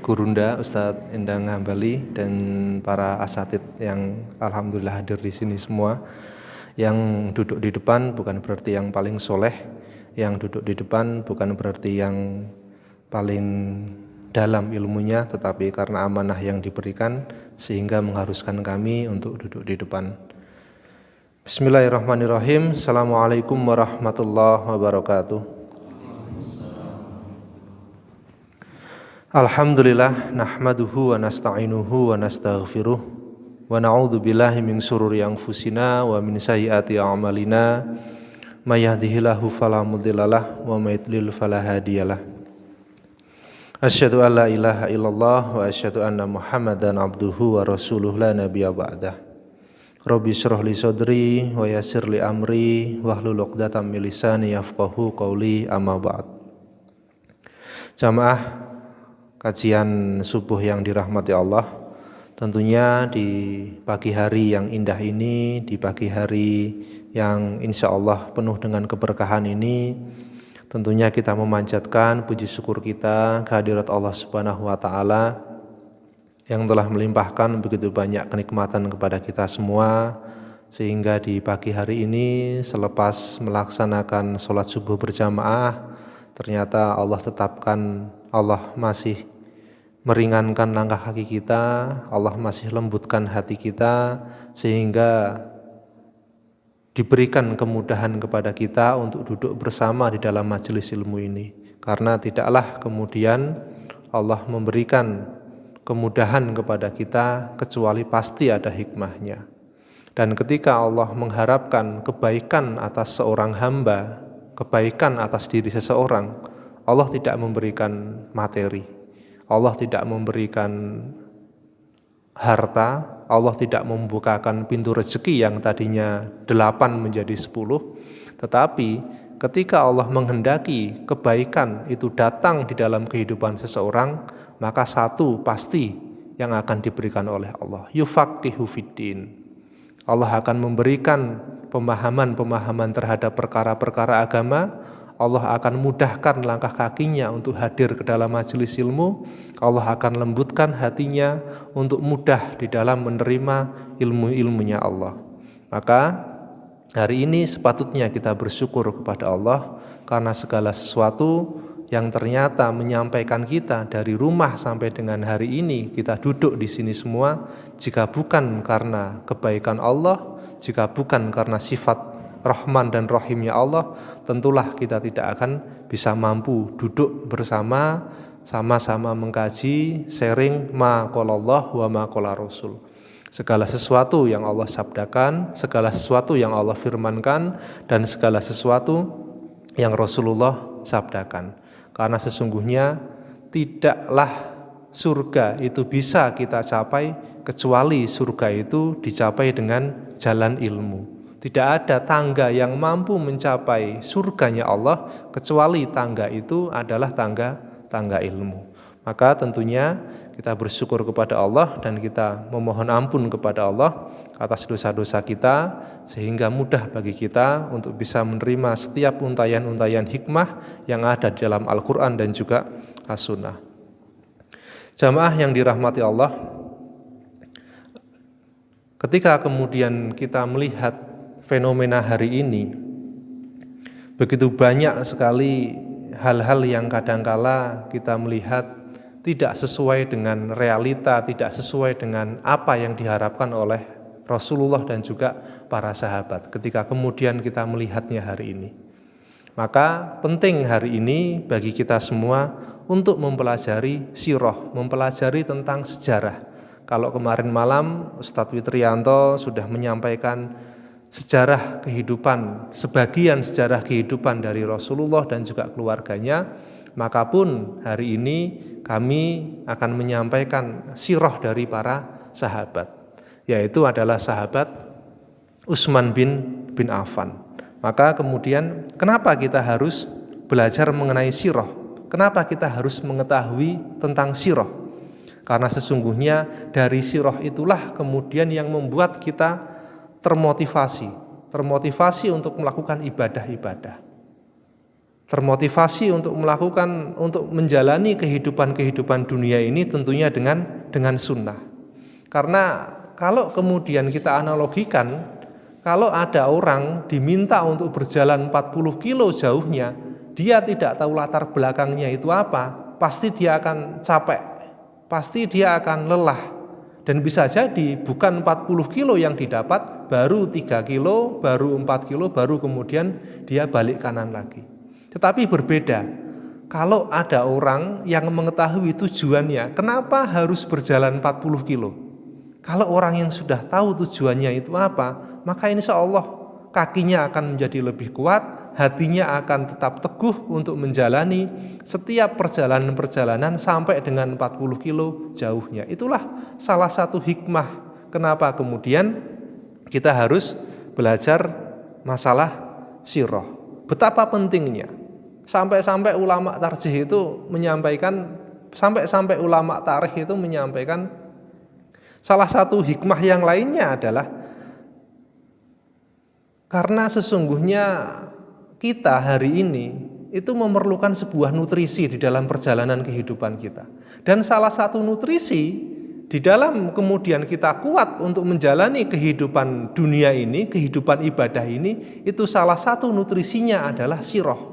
Gurunda, Ustadz Endang Hambali, dan para asatid yang alhamdulillah hadir di sini semua. Yang duduk di depan bukan berarti yang paling soleh, yang duduk di depan bukan berarti yang paling dalam ilmunya, tetapi karena amanah yang diberikan sehingga mengharuskan kami untuk duduk di depan. Bismillahirrahmanirrahim. Assalamualaikum warahmatullahi wabarakatuh. Alhamdulillah nahmaduhu wa nasta'inuhu wa nastaghfiruh wa na'udzu billahi min syururi anfusina wa min sayyiati a'malina may yahdihillahu fala mudhillalah wa may yudlil fala hadiyalah. Asyhadu an la ilaha illallah wa asyhadu anna Muhammadan abduhu wa rasuluhu la nabiyya ba'dah. Rabbi shrah li sadri wa yassir li amri wahlul 'uqdatam min lisani yafqahu qawli, amma ba'd. Jamaah kajian subuh yang dirahmati Allah, tentunya di pagi hari yang indah ini, di pagi hari yang insya Allah penuh dengan keberkahan ini, tentunya kita memanjatkan puji syukur kita kehadirat Allah Subhanahu wa Ta'ala yang telah melimpahkan begitu banyak kenikmatan kepada kita semua, sehingga di pagi hari ini selepas melaksanakan sholat subuh berjamaah, ternyata Allah masih meringankan langkah kaki kita, Allah masih lembutkan hati kita, sehingga diberikan kemudahan kepada kita untuk duduk bersama di dalam majelis ilmu ini. Karena tidaklah kemudian Allah memberikan kemudahan kepada kita kecuali pasti ada hikmahnya. Dan ketika Allah mengharapkan kebaikan atas seorang hamba, kebaikan atas diri seseorang, Allah tidak memberikan materi, Allah tidak memberikan harta, Allah tidak membukakan pintu rezeki yang tadinya 8 menjadi 10, tetapi ketika Allah menghendaki kebaikan itu datang di dalam kehidupan seseorang, maka satu pasti yang akan diberikan oleh Allah, yufaqihu fiddin. Allah akan memberikan pemahaman-pemahaman terhadap perkara-perkara agama. Allah akan mudahkan langkah kakinya untuk hadir ke dalam majelis ilmu. Allah akan lembutkan hatinya untuk mudah di dalam menerima ilmu-ilmunya Allah. Maka hari ini sepatutnya kita bersyukur kepada Allah karena segala sesuatu yang ternyata menyampaikan kita dari rumah sampai dengan hari ini kita duduk di sini semua, jika bukan karena kebaikan Allah, jika bukan karena sifat Rahman dan Rahimnya Allah, tentulah kita tidak akan bisa mampu duduk bersama, sama-sama mengkaji, sharing ma qala Allah wa ma qala Rasul. Segala sesuatu yang Allah sabdakan, segala sesuatu yang Allah firmankan, dan segala sesuatu yang Rasulullah sabdakan. Karena sesungguhnya tidaklah surga itu bisa kita capai kecuali surga itu dicapai dengan jalan ilmu. Tidak ada tangga yang mampu mencapai surganya Allah kecuali tangga itu adalah tangga ilmu. Maka tentunya kita bersyukur kepada Allah dan kita memohon ampun kepada Allah atas dosa-dosa kita, sehingga mudah bagi kita untuk bisa menerima setiap untayan-untayan hikmah yang ada di dalam Al-Quran dan juga As-Sunnah. Jamaah yang dirahmati Allah, ketika kemudian kita melihat fenomena hari ini, begitu banyak sekali hal-hal yang kadangkala kita melihat tidak sesuai dengan realita, tidak sesuai dengan apa yang diharapkan oleh Rasulullah dan juga para sahabat ketika kemudian kita melihatnya hari ini. Maka penting hari ini bagi kita semua untuk mempelajari sirah, mempelajari tentang sejarah. Kalau kemarin malam Ustadz Witrianto sudah menyampaikan sejarah kehidupan, sebagian sejarah kehidupan dari Rasulullah dan juga keluarganya, maka pun hari ini kami akan menyampaikan sirah dari para sahabat, yaitu adalah sahabat Utsman bin Affan. Maka kemudian kenapa kita harus belajar mengenai sirah? Kenapa kita harus mengetahui tentang sirah? Karena sesungguhnya dari sirah itulah kemudian yang membuat kita termotivasi untuk melakukan ibadah-ibadah. termotivasi untuk menjalani kehidupan dunia ini tentunya dengan sunnah. Karena kalau kemudian kita analogikan, kalau ada orang diminta untuk berjalan 40 kilo jauhnya, dia tidak tahu latar belakangnya itu apa, pasti dia akan capek, pasti dia akan lelah. Dan bisa jadi bukan 40 kilo yang didapat, baru 3 kilo, baru 4 kilo, baru kemudian dia balik kanan lagi. Tetapi berbeda, kalau ada orang yang mengetahui tujuannya, kenapa harus berjalan 40 kilo? Kalau orang yang sudah tahu tujuannya itu apa, maka insya Allah kakinya akan menjadi lebih kuat, hatinya akan tetap teguh untuk menjalani setiap perjalanan sampai dengan 40 kilo jauhnya. Itulah salah satu hikmah kenapa kemudian kita harus belajar masalah sirah. Betapa pentingnya. Sampai-sampai ulama tarjih itu menyampaikan, sampai ulama tarikh itu menyampaikan salah satu hikmah yang lainnya adalah karena sesungguhnya kita hari ini itu memerlukan sebuah nutrisi di dalam perjalanan kehidupan kita. Dan salah satu nutrisi di dalam kemudian kita kuat untuk menjalani kehidupan dunia ini, kehidupan ibadah ini, itu salah satu nutrisinya adalah sirah.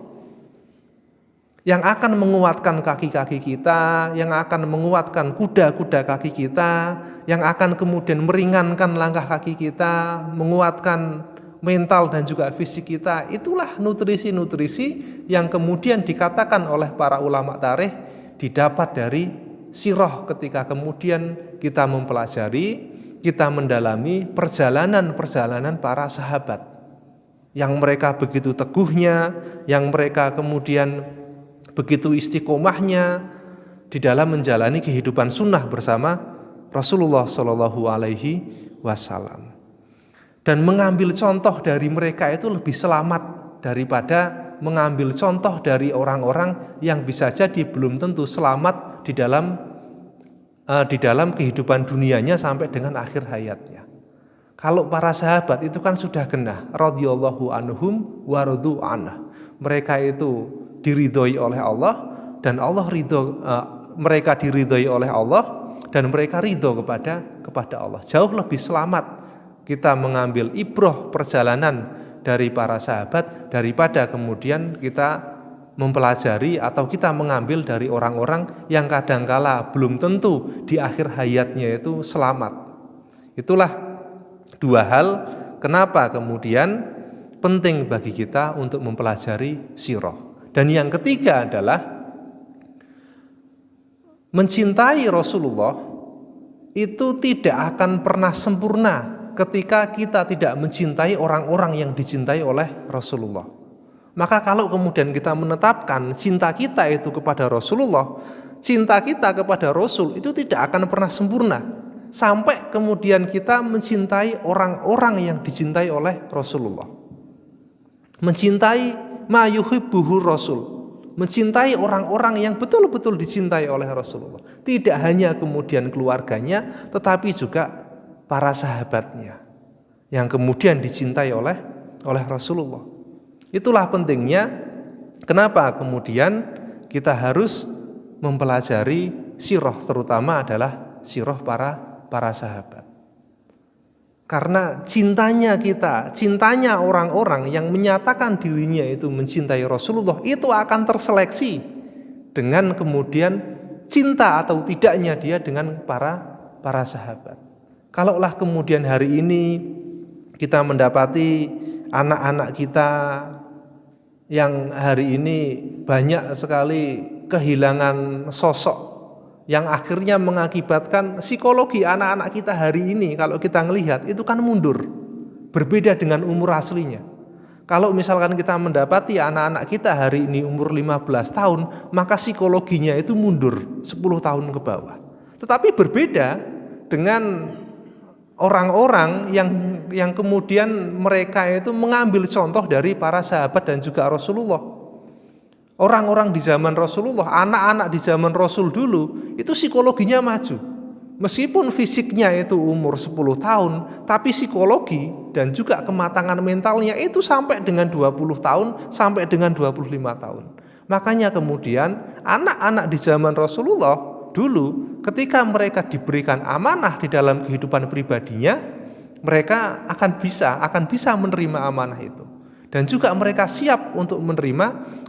Yang akan menguatkan kaki-kaki kita, yang akan menguatkan kuda-kuda kaki kita, yang akan kemudian meringankan langkah kaki kita, menguatkan mental dan juga fisik kita. Itulah nutrisi-nutrisi yang kemudian dikatakan oleh para ulama tarikh didapat dari sirah ketika kemudian kita mempelajari, kita mendalami perjalanan para sahabat yang mereka begitu teguhnya, yang mereka kemudian begitu istiqomahnya di dalam menjalani kehidupan sunnah bersama Rasulullah Shallallahu Alaihi Wasallam. Dan mengambil contoh dari mereka itu lebih selamat daripada mengambil contoh dari orang-orang yang bisa jadi belum tentu selamat di dalam kehidupan dunianya sampai dengan akhir hayatnya. Kalau para sahabat itu kan sudah genah, radhiyallahu anhum wa radu anhu. Mereka itu diridhoi oleh Allah dan mereka diridhoi oleh Allah dan mereka ridho kepada Allah. Jauh lebih selamat kita mengambil ibrah perjalanan dari para sahabat daripada kemudian kita mempelajari atau kita mengambil dari orang-orang yang kadangkala belum tentu di akhir hayatnya itu selamat. Itulah dua hal kenapa kemudian penting bagi kita untuk mempelajari sirah. Dan yang ketiga adalah mencintai Rasulullah itu tidak akan pernah sempurna ketika kita tidak mencintai orang-orang yang dicintai oleh Rasulullah. Maka kalau kemudian kita menetapkan cinta kita itu kepada Rasulullah, cinta kita kepada Rasul itu tidak akan pernah sempurna sampai kemudian kita mencintai orang-orang yang dicintai oleh Rasulullah. Mencintai ma yuhibbuhu Rasul, mencintai orang-orang yang betul-betul dicintai oleh Rasulullah. Tidak hanya kemudian keluarganya, tetapi juga para sahabatnya yang kemudian dicintai oleh Rasulullah. Itulah pentingnya kenapa kemudian kita harus mempelajari sirah, terutama adalah sirah para sahabat. Karena cintanya orang-orang yang menyatakan dirinya itu mencintai Rasulullah itu akan terseleksi dengan kemudian cinta atau tidaknya dia dengan para sahabat. Kalaulah kemudian hari ini kita mendapati anak-anak kita yang hari ini banyak sekali kehilangan sosok yang akhirnya mengakibatkan psikologi anak-anak kita hari ini kalau kita melihat itu kan mundur, berbeda dengan umur aslinya. Kalau misalkan kita mendapati anak-anak kita hari ini umur 15 tahun, maka psikologinya itu mundur 10 tahun ke bawah. Tetapi berbeda dengan orang-orang yang kemudian mereka itu mengambil contoh dari para sahabat dan juga Rasulullah. Orang-orang di zaman Rasulullah, anak-anak di zaman Rasul dulu itu psikologinya maju. meskipun fisiknya itu umur 10 tahun, tapi psikologi dan juga kematangan mentalnya itu sampai dengan 20 tahun, sampai dengan 25 tahun. Makanya kemudian anak-anak di zaman Rasulullah dulu ketika mereka diberikan amanah di dalam kehidupan pribadinya, mereka akan bisa menerima amanah itu. Dan juga mereka siap untuk menerima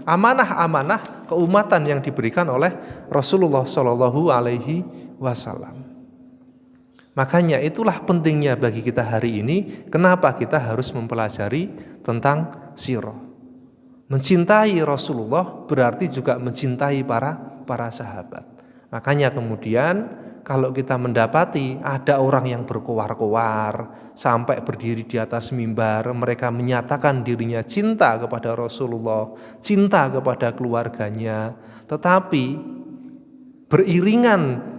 amanah-amanah keumatan yang diberikan oleh Rasulullah Shallallahu Alaihi Wasallam. Makanya itulah pentingnya bagi kita hari ini, kenapa kita harus mempelajari tentang sirah. Mencintai Rasulullah berarti juga mencintai para sahabat. Makanya kemudian kalau kita mendapati ada orang yang berkoar-koar sampai berdiri di atas mimbar, mereka menyatakan dirinya cinta kepada Rasulullah, cinta kepada keluarganya, tetapi beriringan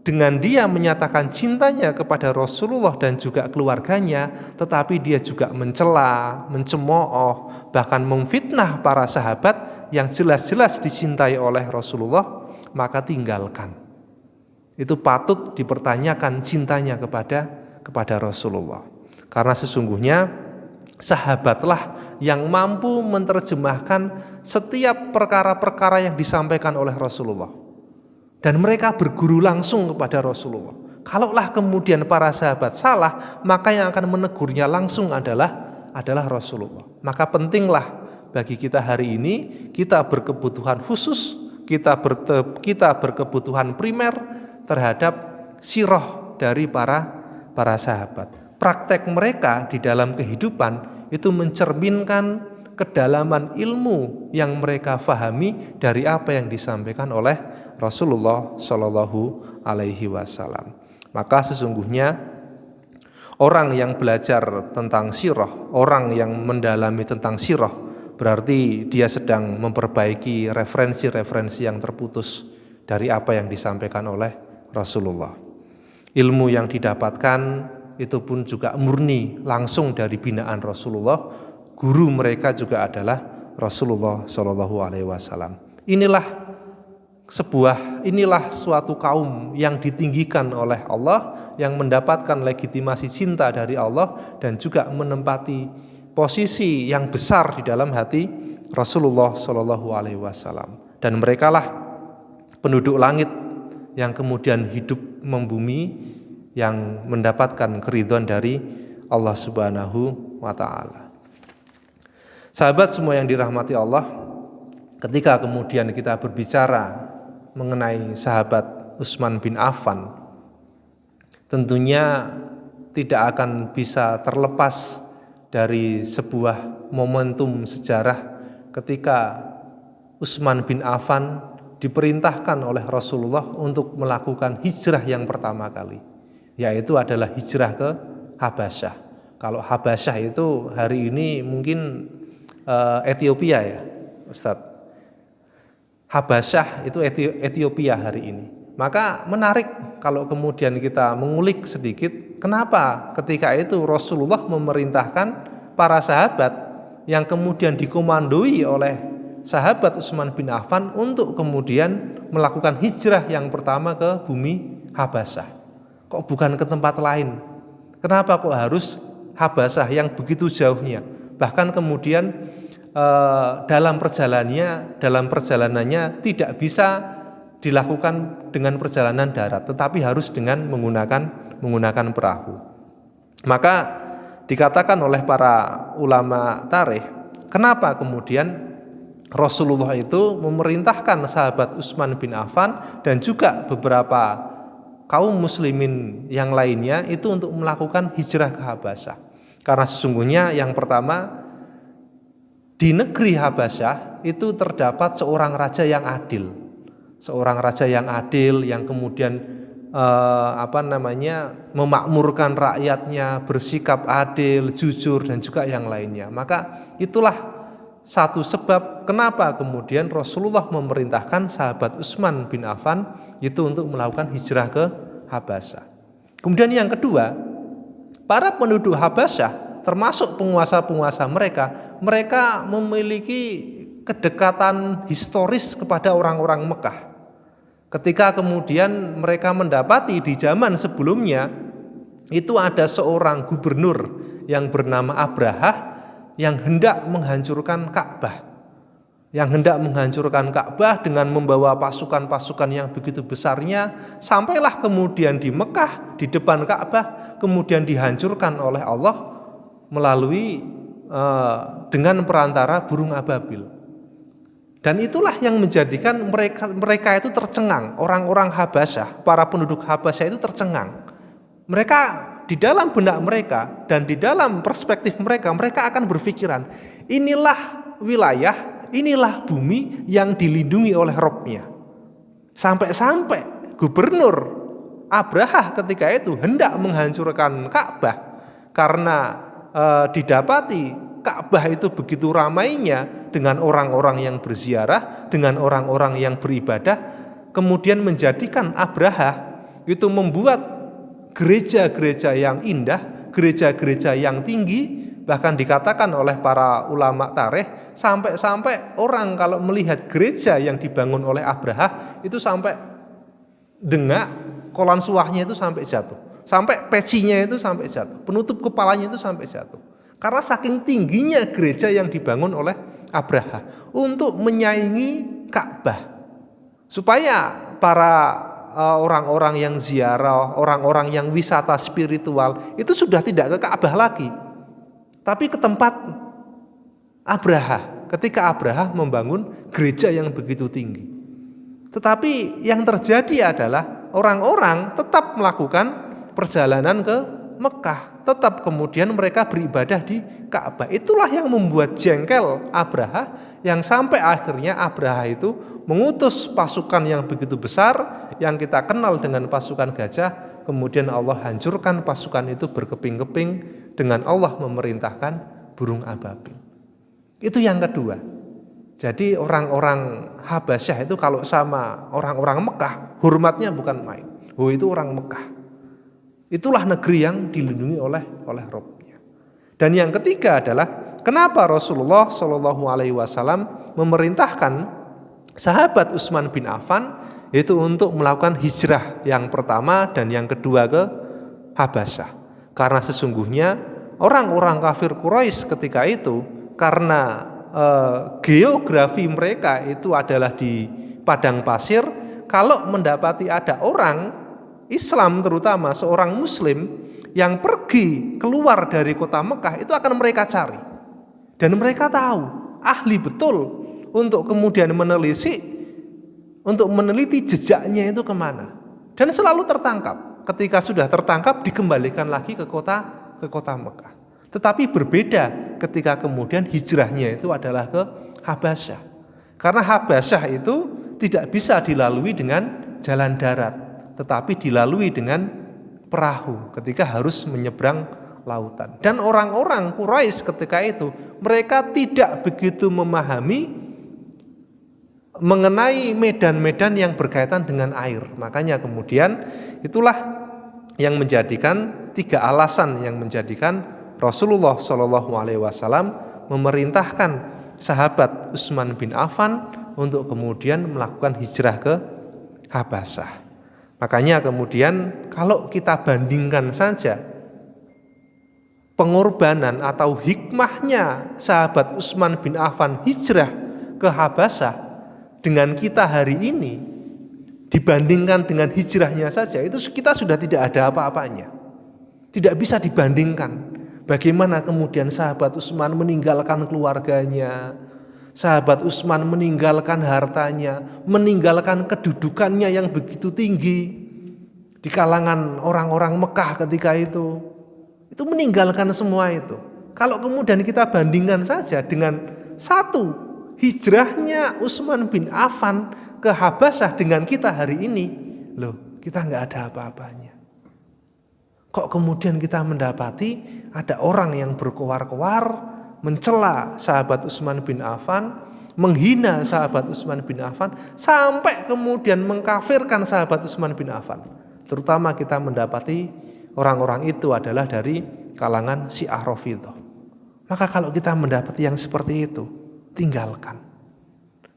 dengan dia menyatakan cintanya kepada Rasulullah dan juga keluarganya, tetapi dia juga mencela, mencemooh, bahkan memfitnah para sahabat yang jelas-jelas dicintai oleh Rasulullah, maka tinggalkan. Itu patut dipertanyakan cintanya kepada Rasulullah. Karena sesungguhnya sahabatlah yang mampu menerjemahkan setiap perkara-perkara yang disampaikan oleh Rasulullah. Dan mereka berguru langsung kepada Rasulullah. Kalaulah kemudian para sahabat salah, maka yang akan menegurnya langsung adalah Rasulullah. Maka pentinglah bagi kita hari ini, kita berkebutuhan khusus, kita berkebutuhan primer terhadap sirah dari para sahabat. Praktek mereka di dalam kehidupan itu mencerminkan kedalaman ilmu yang mereka fahami dari apa yang disampaikan oleh Rasulullah Shallallahu Alaihi Wasallam. Maka sesungguhnya orang yang belajar tentang sirah, orang yang mendalami tentang sirah, berarti dia sedang memperbaiki referensi-referensi yang terputus dari apa yang disampaikan oleh Rasulullah. Ilmu yang didapatkan itu pun juga murni langsung dari binaan Rasulullah. Guru mereka juga adalah Rasulullah Shallallahu Alaihi Wasallam. Inilah suatu kaum yang ditinggikan oleh Allah, yang mendapatkan legitimasi cinta dari Allah dan juga menempati posisi yang besar di dalam hati Rasulullah Shallallahu Alaihi Wasallam. Dan merekalah penduduk langit yang kemudian hidup membumi, yang mendapatkan keridhaan dari Allah Subhanahu wa Ta'ala. Sahabat semua yang dirahmati Allah, ketika kemudian kita berbicara mengenai sahabat Utsman bin Affan, tentunya tidak akan bisa terlepas dari sebuah momentum sejarah ketika Utsman bin Affan diperintahkan oleh Rasulullah untuk melakukan hijrah yang pertama kali, yaitu adalah hijrah ke Habasyah. Kalau Habasyah itu hari ini mungkin Ethiopia ya, Ustadz. Habasyah itu Ethiopia hari ini. Maka menarik kalau kemudian kita mengulik sedikit, kenapa ketika itu Rasulullah memerintahkan para sahabat yang kemudian dikomandoi oleh sahabat Utsman bin Affan untuk kemudian melakukan hijrah yang pertama ke bumi Habasyah. Kok bukan ke tempat lain? Kenapa kok harus Habasyah yang begitu jauhnya? Bahkan kemudian dalam perjalanannya tidak bisa dilakukan dengan perjalanan darat, tetapi harus dengan menggunakan perahu. Maka dikatakan oleh para ulama tarikh, kenapa kemudian Rasulullah itu memerintahkan sahabat Utsman bin Affan dan juga beberapa kaum muslimin yang lainnya itu untuk melakukan hijrah ke Habasyah. Karena sesungguhnya yang pertama, di negeri Habasyah itu terdapat seorang raja yang adil. Seorang raja yang adil yang kemudian memakmurkan rakyatnya, bersikap adil, jujur dan juga yang lainnya. Maka itulah satu sebab kenapa kemudian Rasulullah memerintahkan sahabat Utsman bin Affan itu untuk melakukan hijrah ke Habasyah. Kemudian yang kedua, para penduduk Habasyah termasuk penguasa-penguasa mereka memiliki kedekatan historis kepada orang-orang Mekah. Ketika kemudian mereka mendapati di zaman sebelumnya itu ada seorang gubernur yang bernama Abrahah yang hendak menghancurkan Ka'bah. Yang hendak menghancurkan Ka'bah dengan membawa pasukan-pasukan yang begitu besarnya, sampailah kemudian di Mekah, di depan Ka'bah, kemudian dihancurkan oleh Allah melalui dengan perantara burung ababil. Dan itulah yang menjadikan mereka itu tercengang. Orang-orang Habasyah, para penduduk Habasyah itu tercengang. Mereka di dalam benak mereka dan di dalam perspektif mereka akan berpikiran, inilah wilayah, inilah bumi yang dilindungi oleh Robnya. Sampai-sampai gubernur Abrahah ketika itu hendak menghancurkan Ka'bah karena didapati Ka'bah itu begitu ramainya dengan orang-orang yang berziarah, dengan orang-orang yang beribadah, kemudian menjadikan Abrahah itu membuat gereja-gereja yang indah, gereja-gereja yang tinggi, bahkan dikatakan oleh para ulama tarikh, sampai-sampai orang kalau melihat gereja yang dibangun oleh Abrahah itu sampai dengak, kolan suahnya itu sampai jatuh, sampai pecinya itu sampai jatuh, penutup kepalanya itu sampai jatuh. Karena saking tingginya gereja yang dibangun oleh Abrahah untuk menyaingi Ka'bah. Supaya para orang-orang yang ziarah, orang-orang yang wisata spiritual itu sudah tidak ke Ka'bah lagi, tapi ke tempat Abrahah. Ketika Abrahah membangun gereja yang begitu tinggi. Tetapi yang terjadi adalah orang-orang tetap melakukan perjalanan ke Mekah, tetap kemudian mereka beribadah di Ka'bah. Itulah yang membuat jengkel Abrahah, yang sampai akhirnya Abrahah itu mengutus pasukan yang begitu besar yang kita kenal dengan pasukan gajah. Kemudian Allah hancurkan pasukan itu berkeping-keping dengan Allah memerintahkan burung ababil. Itu yang kedua. Jadi orang-orang Habasyah itu kalau sama orang-orang Mekah hormatnya bukan main. Oh, itu orang Mekah. Itulah negeri yang dilindungi oleh Rabb-nya. Dan yang ketiga adalah kenapa Rasulullah Shallallahu Alaihi Wasallam memerintahkan sahabat Utsman bin Affan itu untuk melakukan hijrah yang pertama dan yang kedua ke Habasyah. Karena sesungguhnya orang-orang kafir Quraisy ketika itu karena geografi mereka itu adalah di padang pasir, kalau mendapati ada orang Islam terutama seorang muslim yang pergi keluar dari kota Mekah itu akan mereka cari. Dan mereka tahu, ahli betul untuk kemudian meneliti jejaknya itu kemana. Dan selalu tertangkap. Ketika sudah tertangkap dikembalikan lagi ke kota Mekah. Tetapi berbeda ketika kemudian hijrahnya itu adalah ke Habasyah. Karena Habasyah itu tidak bisa dilalui dengan jalan darat, tetapi dilalui dengan perahu ketika harus menyeberang lautan. Dan orang-orang Quraisy ketika itu mereka tidak begitu memahami mengenai medan-medan yang berkaitan dengan air. Makanya kemudian itulah yang menjadikan tiga alasan yang menjadikan Rasulullah Shallallahu Alaihi Wasallam memerintahkan sahabat Utsman bin Affan untuk kemudian melakukan hijrah ke Habasyah. Makanya kemudian kalau kita bandingkan saja pengorbanan atau hikmahnya sahabat Utsman bin Affan hijrah ke Habasyah dengan kita hari ini, dibandingkan dengan hijrahnya saja, itu kita sudah tidak ada apa-apanya. Tidak bisa dibandingkan. Bagaimana kemudian sahabat Utsman meninggalkan keluarganya, sahabat Utsman meninggalkan hartanya, meninggalkan kedudukannya yang begitu tinggi di kalangan orang-orang Mekah ketika itu meninggalkan semua itu. Kalau kemudian kita bandingkan saja dengan satu hijrahnya Utsman bin Affan ke Habasyah dengan kita hari ini, loh, kita nggak ada apa-apanya. Kok kemudian kita mendapati ada orang yang berkoar-koar mencela sahabat Utsman bin Affan, menghina sahabat Utsman bin Affan, sampai kemudian mengkafirkan sahabat Utsman bin Affan. Terutama kita mendapati orang-orang itu adalah dari kalangan Syiah Rafidhah. Maka kalau kita mendapati yang seperti itu, tinggalkan.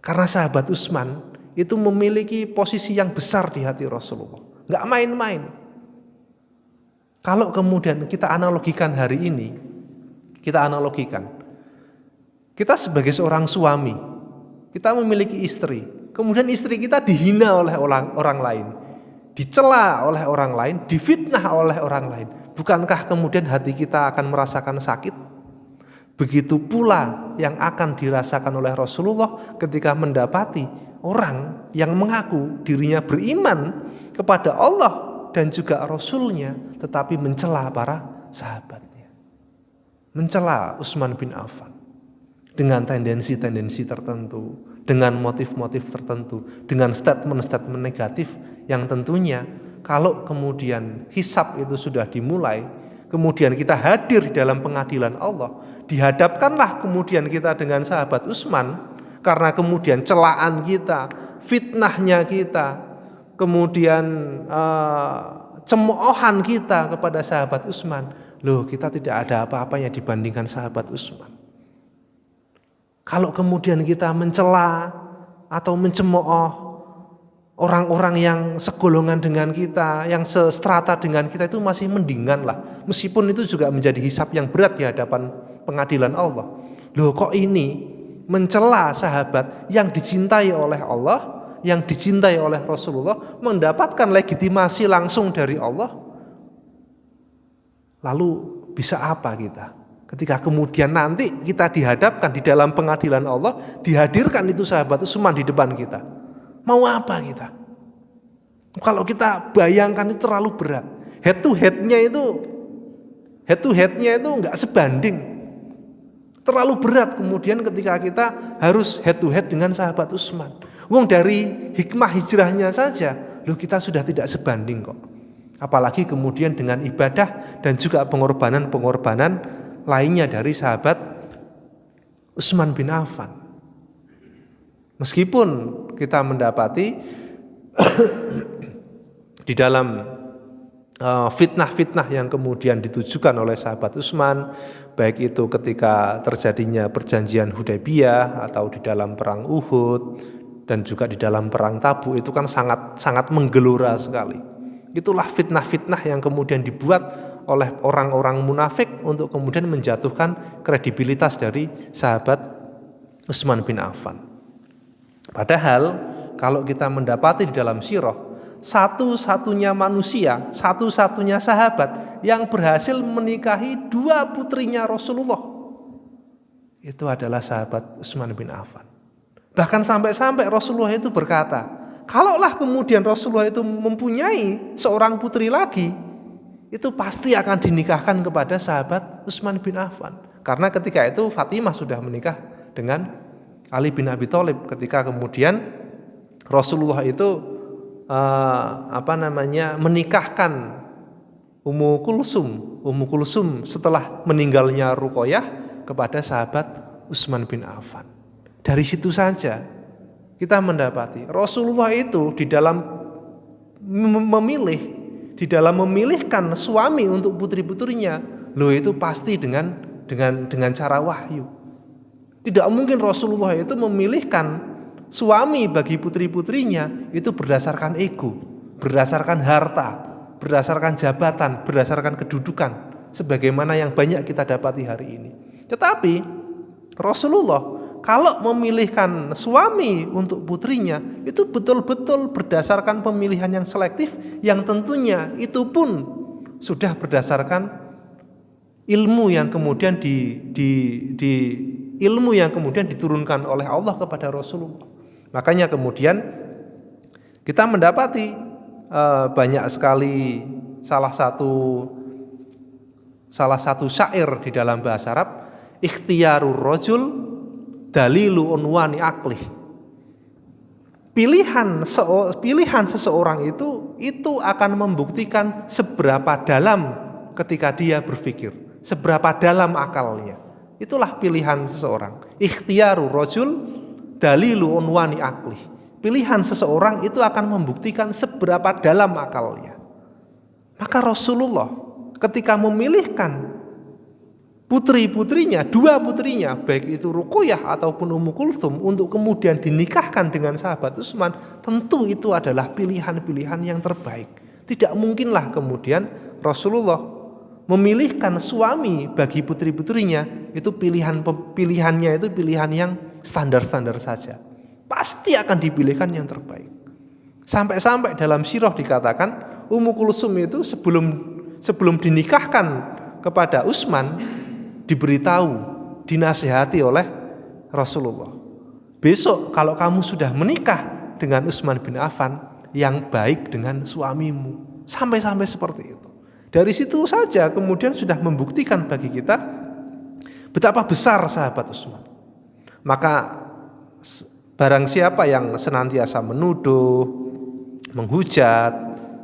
Karena sahabat Utsman itu memiliki posisi yang besar di hati Rasulullah. Nggak main-main. Kalau kemudian kita analogikan hari ini, kita sebagai seorang suami, kita memiliki istri, kemudian istri kita dihina oleh orang lain, dicela oleh orang lain, difitnah oleh orang lain. Bukankah kemudian hati kita akan merasakan sakit? Begitu pula yang akan dirasakan oleh Rasulullah ketika mendapati orang yang mengaku dirinya beriman kepada Allah dan juga Rasulnya, tetapi mencela para sahabatnya, mencela Utsman bin Affan dengan tendensi-tendensi tertentu, dengan motif-motif tertentu, dengan statement-statement negatif yang tentunya kalau kemudian hisab itu sudah dimulai, kemudian kita hadir di dalam pengadilan Allah, dihadapkanlah kemudian kita dengan sahabat Utsman, karena kemudian celaan kita, fitnahnya kita, kemudian cemoohan kita kepada sahabat Utsman, loh kita tidak ada apa-apanya dibandingkan sahabat Utsman. Kalau kemudian kita mencela atau mencemooh orang-orang yang segolongan dengan kita, yang sestrata dengan kita, itu masih mendingan lah. Meskipun itu juga menjadi hisab yang berat di hadapan pengadilan Allah. Loh kok ini mencela sahabat yang dicintai oleh Allah, yang dicintai oleh Rasulullah, mendapatkan legitimasi langsung dari Allah. Lalu bisa apa kita? Ketika kemudian nanti kita dihadapkan di dalam pengadilan Allah, dihadirkan itu sahabat Utsman di depan kita. Mau apa kita? Kalau kita bayangkan itu terlalu berat. Head to headnya itu nggak sebanding. Terlalu berat kemudian ketika kita harus head to head dengan sahabat Utsman. Wong dari hikmah hijrahnya saja, loh kita sudah tidak sebanding kok. Apalagi kemudian dengan ibadah dan juga pengorbanan lainnya dari sahabat Utsman bin Affan. Meskipun kita mendapati di dalam fitnah-fitnah yang kemudian ditujukan oleh sahabat Utsman, baik itu ketika terjadinya perjanjian Hudaybiyah atau di dalam perang Uhud dan juga di dalam perang Tabuk, itu kan sangat menggelora sekali. Itulah fitnah-fitnah yang kemudian dibuat oleh orang-orang munafik untuk kemudian menjatuhkan kredibilitas dari sahabat Utsman bin Affan. Padahal kalau kita mendapati di dalam sirah, satu-satunya manusia, satu-satunya sahabat yang berhasil menikahi dua putrinya Rasulullah, itu adalah sahabat Utsman bin Affan. Bahkan sampai-sampai Rasulullah itu berkata, kalaulah kemudian Rasulullah itu mempunyai seorang putri lagi, itu pasti akan dinikahkan kepada sahabat Utsman bin Affan. Karena ketika itu Fatimah sudah menikah dengan Ali bin Abi Thalib. Ketika kemudian Rasulullah itu menikahkan Ummu Kulsum setelah meninggalnya Ruqayyah kepada sahabat Utsman bin Affan. Dari situ saja kita mendapati Rasulullah itu di dalam memilihkan suami untuk putri-putrinya, loh itu pasti dengan cara wahyu. Tidak mungkin Rasulullah itu memilihkan suami bagi putri-putrinya itu berdasarkan ego, berdasarkan harta, berdasarkan jabatan, berdasarkan kedudukan, sebagaimana yang banyak kita dapati hari ini. Tetapi Rasulullah kalau memilihkan suami untuk putrinya, itu betul-betul berdasarkan pemilihan yang selektif, yang tentunya itu pun sudah berdasarkan ilmu yang kemudian ilmu yang kemudian diturunkan oleh Allah kepada Rasulullah. Makanya kemudian kita mendapati banyak sekali salah satu syair di dalam bahasa Arab, ikhtiyarur rajul dalilu unwani aklih. Pilihan seseorang itu akan membuktikan seberapa dalam ketika dia berpikir, seberapa dalam akalnya. Itulah pilihan seseorang. Ikhtiyaru rajul dalilu unwani aklih. Pilihan seseorang itu akan membuktikan seberapa dalam akalnya. Maka Rasulullah ketika memilihkan putri-putrinya, dua putrinya, baik itu Ruqayyah ataupun Ummu Kulthum, untuk kemudian dinikahkan dengan sahabat Utsman, tentu itu adalah pilihan-pilihan yang terbaik. Tidak mungkinlah kemudian Rasulullah memilihkan suami bagi putri-putrinya itu pilihannya itu pilihan yang standar-standar saja. Pasti akan dipilihkan yang terbaik. Sampai-sampai dalam sirah dikatakan Ummu Kulsum itu sebelum dinikahkan kepada Utsman diberitahu, dinasihati oleh Rasulullah. Besok kalau kamu sudah menikah dengan Utsman bin Affan, yang baik dengan suamimu. Sampai-sampai seperti itu. Dari situ saja kemudian sudah membuktikan bagi kita betapa besar sahabat Utsman. Maka barang siapa yang senantiasa menuduh, menghujat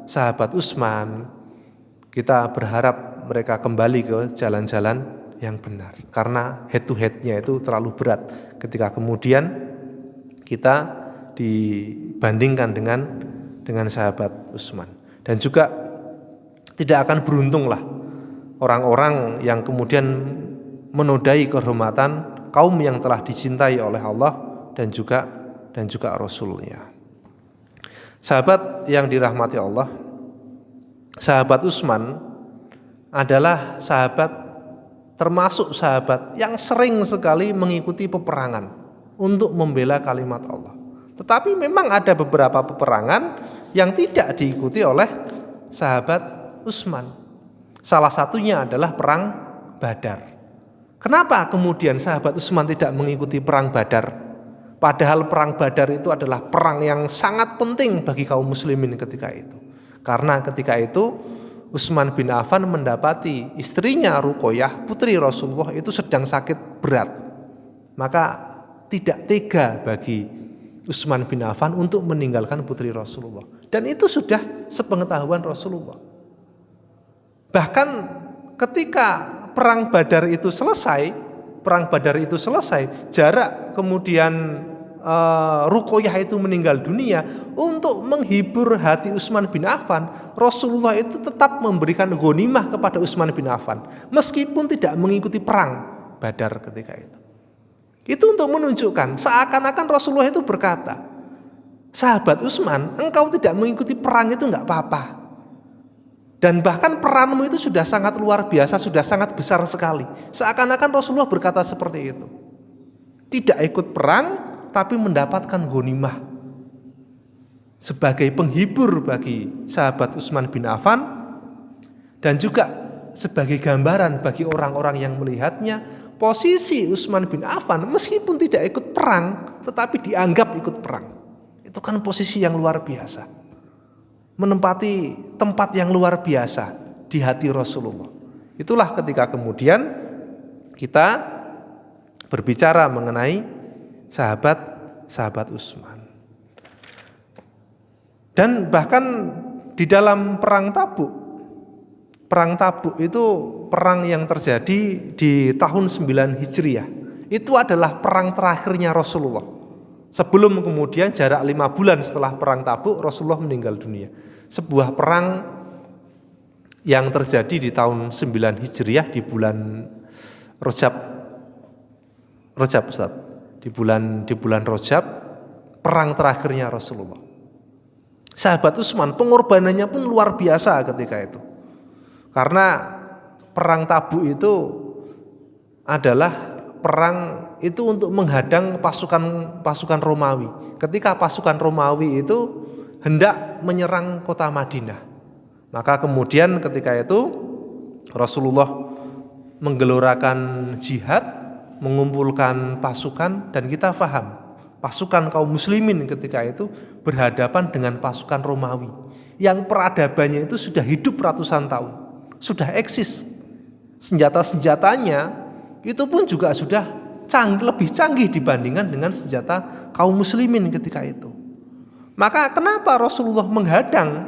sahabat Utsman, kita berharap mereka kembali ke jalan-jalan yang benar. Karena head to head-nya itu terlalu berat ketika kemudian kita dibandingkan dengan sahabat Utsman. Dan juga tidak akan beruntunglah orang-orang yang kemudian menodai kehormatan kaum yang telah dicintai oleh Allah dan juga Rasul-Nya. Sahabat yang dirahmati Allah, sahabat Utsman adalah sahabat termasuk sahabat yang sering sekali mengikuti peperangan untuk membela kalimat Allah. Tetapi memang ada beberapa peperangan yang tidak diikuti oleh sahabat Utsman. Salah satunya adalah perang Badar. Kenapa kemudian sahabat Utsman tidak mengikuti perang Badar? Padahal perang Badar itu adalah perang yang sangat penting bagi kaum muslimin ketika itu. Karena ketika itu Utsman bin Affan mendapati istrinya Ruqayyah, putri Rasulullah itu sedang sakit berat. Maka tidak tega bagi Utsman bin Affan untuk meninggalkan putri Rasulullah. Dan itu sudah sepengetahuan Rasulullah. Bahkan ketika perang Badar itu selesai, jarak kemudian Ruqayyah itu meninggal dunia, untuk menghibur hati Utsman bin Affan, Rasulullah itu tetap memberikan ghanimah kepada Utsman bin Affan meskipun tidak mengikuti perang Badar ketika itu. Itu untuk menunjukkan seakan-akan Rasulullah itu berkata, sahabat Utsman, engkau tidak mengikuti perang itu enggak apa-apa. Dan bahkan peranmu itu sudah sangat luar biasa, sudah sangat besar sekali. Seakan-akan Rasulullah berkata seperti itu. Tidak ikut perang, tapi mendapatkan ghanimah sebagai penghibur bagi sahabat Utsman bin Affan, dan juga sebagai gambaran bagi orang-orang yang melihatnya, posisi Utsman bin Affan meskipun tidak ikut perang, tetapi dianggap ikut perang. Itu kan posisi yang luar biasa, menempati tempat yang luar biasa di hati Rasulullah. Itulah ketika kemudian kita berbicara mengenai sahabat Utsman. Dan bahkan di dalam perang Tabuk itu perang yang terjadi di tahun 9 Hijriah. Itu adalah perang terakhirnya Rasulullah. Sebelum kemudian jarak 5 bulan setelah perang Tabuk Rasulullah meninggal dunia. Sebuah perang yang terjadi di tahun 9 Hijriah di bulan Rajab Ustaz. Di bulan Rajab, perang terakhirnya Rasulullah. Sahabat Utsman pengorbanannya pun luar biasa ketika itu. Karena perang Tabuk itu adalah perang itu untuk menghadang pasukan Romawi. Ketika pasukan Romawi itu hendak menyerang kota Madinah, maka kemudian ketika itu Rasulullah menggelorakan jihad, mengumpulkan pasukan, dan kita paham pasukan kaum muslimin ketika itu berhadapan dengan pasukan Romawi yang peradabannya itu sudah hidup ratusan tahun, sudah eksis. Senjata-senjatanya itu pun juga sudah lebih canggih dibandingkan dengan senjata kaum muslimin ketika itu. Maka kenapa Rasulullah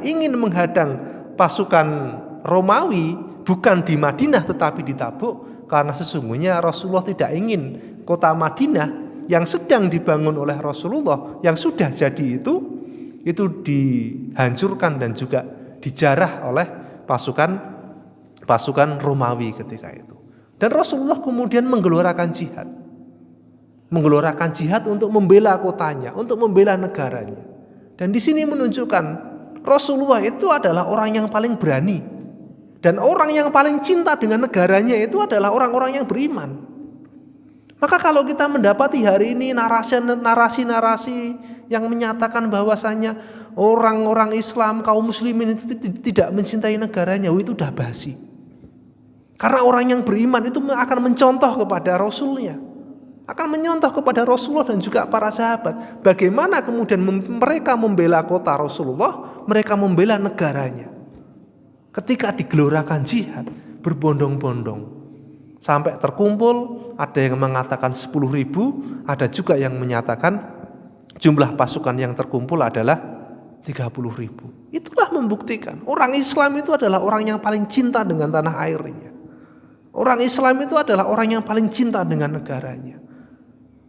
ingin menghadang pasukan Romawi bukan di Madinah tetapi di Tabuk? Karena sesungguhnya Rasulullah tidak ingin kota Madinah yang sedang dibangun oleh Rasulullah, yang sudah jadi itu dihancurkan dan juga dijarah oleh pasukan Romawi ketika itu. Dan Rasulullah kemudian menggelorakan jihad. Menggelorakan jihad untuk membela kotanya, untuk membela negaranya. Dan di sini menunjukkan Rasulullah itu adalah orang yang paling berani. Dan orang yang paling cinta dengan negaranya itu adalah orang-orang yang beriman. Maka kalau kita mendapati hari ini narasi-narasi yang menyatakan bahwasannya orang-orang Islam, kaum muslimin itu tidak mencintai negaranya, itu udah basi. Karena orang yang beriman itu akan mencontoh kepada Rasulnya, akan menyontoh kepada Rasulullah dan juga para sahabat. Bagaimana kemudian mereka membela kota Rasulullah, mereka membela negaranya. Ketika digelorakan jihad, berbondong-bondong. Sampai terkumpul, ada yang mengatakan 10.000, ada juga yang menyatakan jumlah pasukan yang terkumpul adalah 30.000. Itulah membuktikan orang Islam itu adalah orang yang paling cinta dengan tanah airnya. Orang Islam itu adalah orang yang paling cinta dengan negaranya.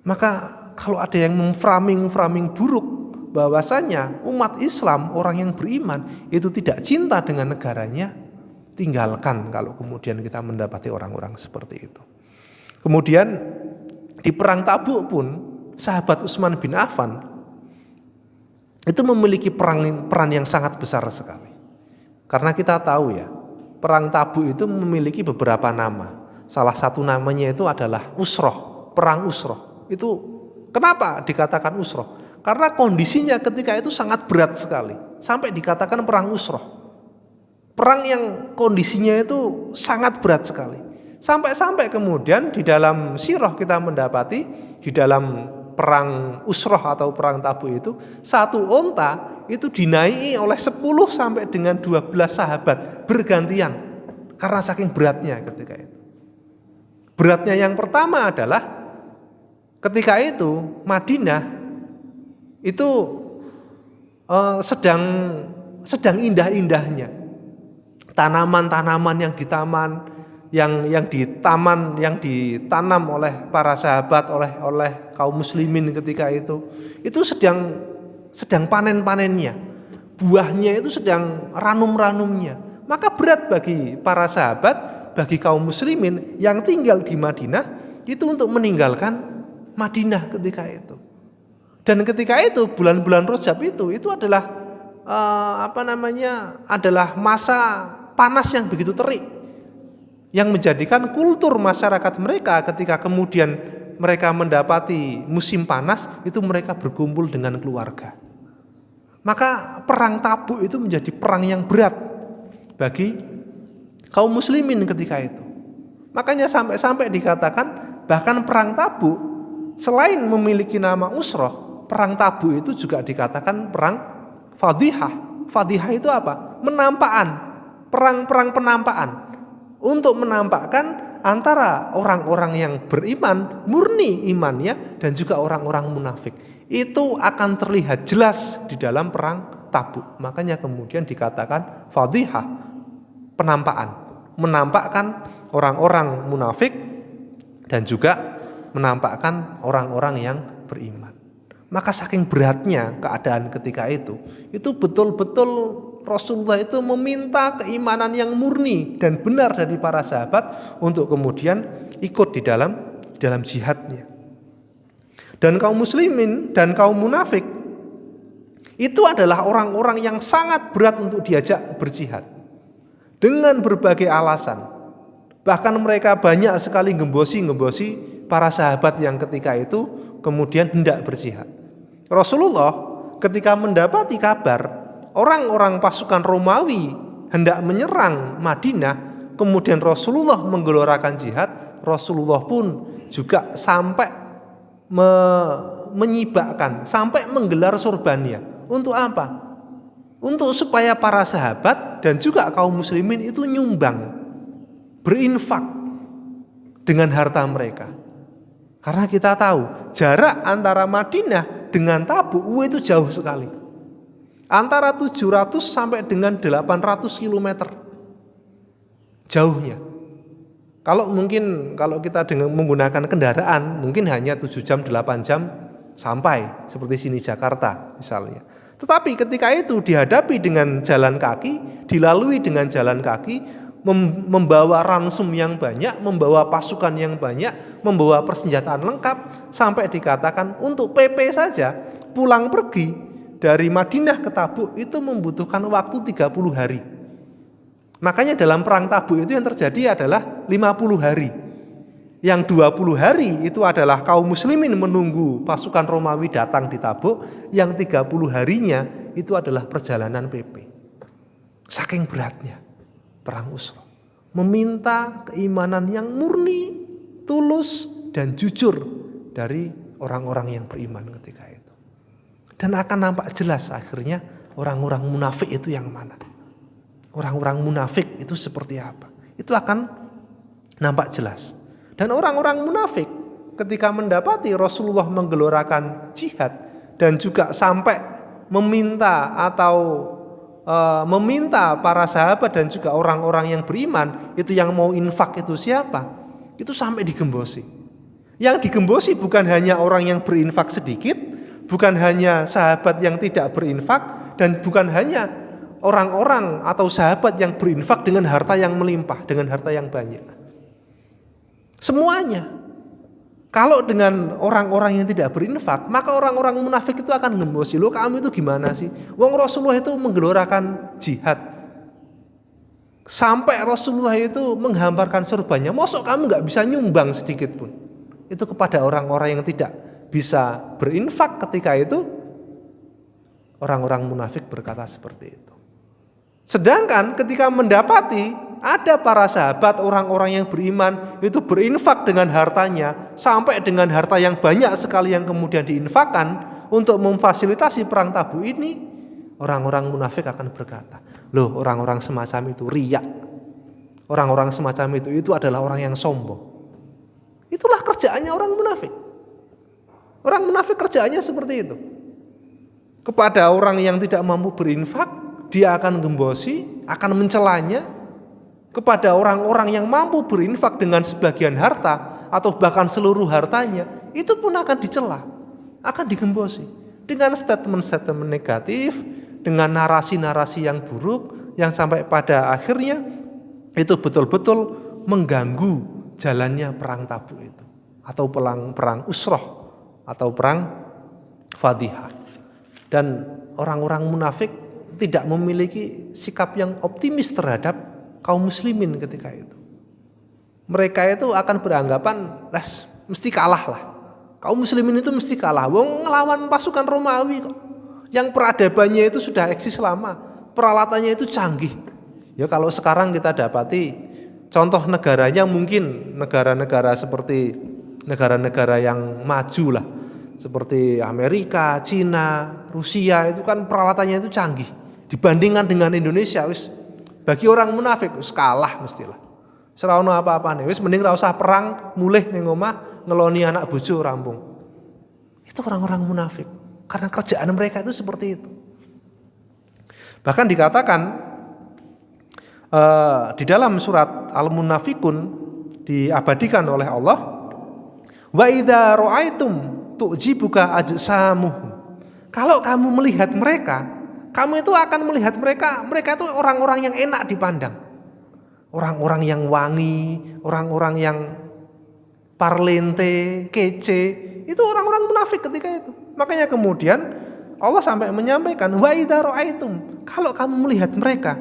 Maka kalau ada yang memframing buruk bahwasanya umat Islam, orang yang beriman itu tidak cinta dengan negaranya, tinggalkan kalau kemudian kita mendapati orang-orang seperti itu. Kemudian di perang Tabuk pun sahabat Utsman bin Affan itu memiliki peran yang sangat besar sekali. Karena kita tahu ya, perang Tabuk itu memiliki beberapa nama. Salah satu namanya itu adalah Usroh, perang Usroh. Itu kenapa dikatakan Usroh? Karena kondisinya ketika itu sangat berat sekali, sampai dikatakan perang Usroh. Perang yang kondisinya itu sangat berat sekali. Sampai-sampai kemudian di dalam sirah kita mendapati di dalam perang Usroh atau perang Tabuk itu satu onta itu dinaiki oleh 10 sampai dengan 12 sahabat bergantian karena saking beratnya ketika itu. Beratnya yang pertama adalah ketika itu Madinah itu sedang indah-indahnya. Tanaman-tanaman yang di taman, yang ditanam oleh para sahabat, oleh kaum muslimin ketika itu sedang panen-panennya. Buahnya itu sedang ranum-ranumnya. Maka berat bagi para sahabat, bagi kaum muslimin yang tinggal di Madinah itu untuk meninggalkan Madinah ketika itu. Dan ketika itu bulan-bulan Rajab itu adalah adalah masa panas yang begitu terik, yang menjadikan kultur masyarakat mereka ketika kemudian mereka mendapati musim panas itu mereka berkumpul dengan keluarga. Maka perang Tabuk itu menjadi perang yang berat bagi kaum muslimin ketika itu. Makanya sampai dikatakan bahkan perang Tabuk selain memiliki nama Usroh, perang Tabuk itu juga dikatakan perang Fadhihah. Fadhihah itu apa? Penampaan. Perang penampaan untuk menampakkan antara orang-orang yang beriman, murni imannya, dan juga orang-orang munafik. Itu akan terlihat jelas di dalam perang Tabuk. Makanya kemudian dikatakan fadhihah, penampaan, menampakkan orang-orang munafik dan juga menampakkan orang-orang yang beriman. Maka saking beratnya keadaan ketika itu betul-betul Rasulullah itu meminta keimanan yang murni dan benar dari para sahabat untuk kemudian ikut di dalam jihadnya. Dan kaum muslimin dan kaum munafik itu adalah orang-orang yang sangat berat untuk diajak berjihad dengan berbagai alasan. Bahkan mereka banyak sekali gembosi para sahabat yang ketika itu kemudian hendak berjihad. Rasulullah ketika mendapati kabar orang-orang pasukan Romawi hendak menyerang Madinah, kemudian Rasulullah menggelorakan jihad, Rasulullah pun juga sampai menyibakkan, sampai menggelar sorbannya. Untuk apa? Untuk supaya para sahabat dan juga kaum muslimin itu nyumbang, berinfak dengan harta mereka. Karena kita tahu jarak antara Madinah dengan Tabuk itu jauh sekali. Antara 700 sampai dengan 800 km jauhnya. Kalau kita dengan menggunakan kendaraan mungkin hanya 7 jam 8 jam sampai seperti sini Jakarta misalnya. Tetapi ketika itu dihadapi dengan jalan kaki, dilalui dengan jalan kaki, membawa ransum yang banyak, membawa pasukan yang banyak, membawa persenjataan lengkap, sampai dikatakan untuk PP saja pulang pergi dari Madinah ke Tabuk itu membutuhkan waktu 30 hari. Makanya dalam perang Tabuk itu yang terjadi adalah 50 hari. Yang 20 hari itu adalah kaum muslimin menunggu pasukan Romawi datang di Tabuk, yang 30 harinya itu adalah perjalanan PP. Saking beratnya perang Usra, meminta keimanan yang murni, tulus, dan jujur dari orang-orang yang beriman ketika itu. Dan akan nampak jelas akhirnya orang-orang munafik itu yang mana. Orang-orang munafik itu seperti apa. Itu akan nampak jelas. Dan orang-orang munafik ketika mendapati Rasulullah menggelorakan jihad dan juga sampai meminta para sahabat dan juga orang-orang yang beriman itu yang mau infak itu siapa, itu sampai digembosi. Yang digembosi bukan hanya orang yang berinfak sedikit, bukan hanya sahabat yang tidak berinfak, dan bukan hanya orang-orang atau sahabat yang berinfak dengan harta yang melimpah, dengan harta yang banyak. Semuanya. Kalau dengan orang-orang yang tidak berinfak, maka orang-orang munafik itu akan ngembosi. Loh, kamu itu gimana sih? Wong Rasulullah itu menggelorakan jihad. Sampai Rasulullah itu menghamparkan surbannya. Mosok kamu gak bisa nyumbang sedikit pun. Itu kepada orang-orang yang tidak bisa berinfak ketika itu. Orang-orang munafik berkata seperti itu. Sedangkan ketika mendapati ada para sahabat, orang-orang yang beriman itu berinfak dengan hartanya, sampai dengan harta yang banyak sekali yang kemudian diinfakkan untuk memfasilitasi perang Tabuk ini, orang-orang munafik akan berkata, loh, orang-orang semacam itu riya. Orang-orang semacam itu adalah orang yang sombong. Itulah kerjaannya orang munafik. Orang munafik kerjaannya seperti itu. Kepada orang yang tidak mampu berinfak, dia akan gembosi, akan mencelanya. Kepada orang-orang yang mampu berinfak dengan sebagian harta atau bahkan seluruh hartanya, itu pun akan dicela, akan digembosi dengan statement-statement negatif, dengan narasi-narasi yang buruk, yang sampai pada akhirnya itu betul-betul mengganggu jalannya perang Tabuk itu, atau perang Usrah, atau perang Fadhihah. Dan orang-orang munafik tidak memiliki sikap yang optimis terhadap kaum muslimin ketika itu. Mereka itu akan beranggapan, mesti kalah lah. Kaum muslimin itu mesti kalah. Wong ngelawan pasukan Romawi kok. Yang peradabannya itu sudah eksis lama, peralatannya itu canggih. Ya kalau sekarang kita dapati contoh negaranya mungkin negara-negara seperti negara-negara yang maju lah, seperti Amerika, Cina, Rusia, itu kan peralatannya itu canggih. Dibandingkan dengan Indonesia, bagi orang munafik kalah mestilah. Ora ono apa-apane. Wis mending ra usah perang, mulih ning omah ngeloni anak bojo rampung. Itu orang-orang munafik. Karena kerjaan mereka itu seperti itu. Bahkan dikatakan di dalam surat Al-Munafikun diabadikan oleh Allah, wa idza ra'aitum tu'jibuka ajsamuhum. Kalau kamu melihat mereka, kamu itu akan melihat mereka itu orang-orang yang enak dipandang. Orang-orang yang wangi, orang-orang yang parlente, kece, itu orang-orang munafik ketika itu. Makanya kemudian Allah sampai menyampaikan, wa idza ra'aitum, kalau kamu melihat mereka,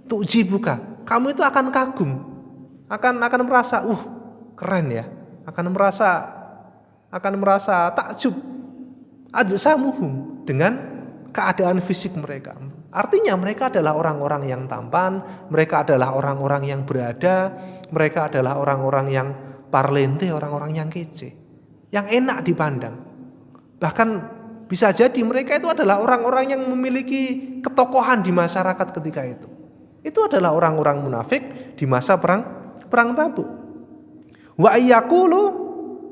tu'jibuka, kamu itu akan kagum, akan merasa, keren ya, akan merasa takjub, ajsamuhum, dengan keadaan fisik mereka. Artinya mereka adalah orang-orang yang tampan, mereka adalah orang-orang yang berada, mereka adalah orang-orang yang parlente, orang-orang yang kece, yang enak dipandang. Bahkan bisa jadi mereka itu adalah orang-orang yang memiliki ketokohan di masyarakat ketika itu. Itu adalah orang-orang munafik di masa perang Tabuk. Wa ayyaqulu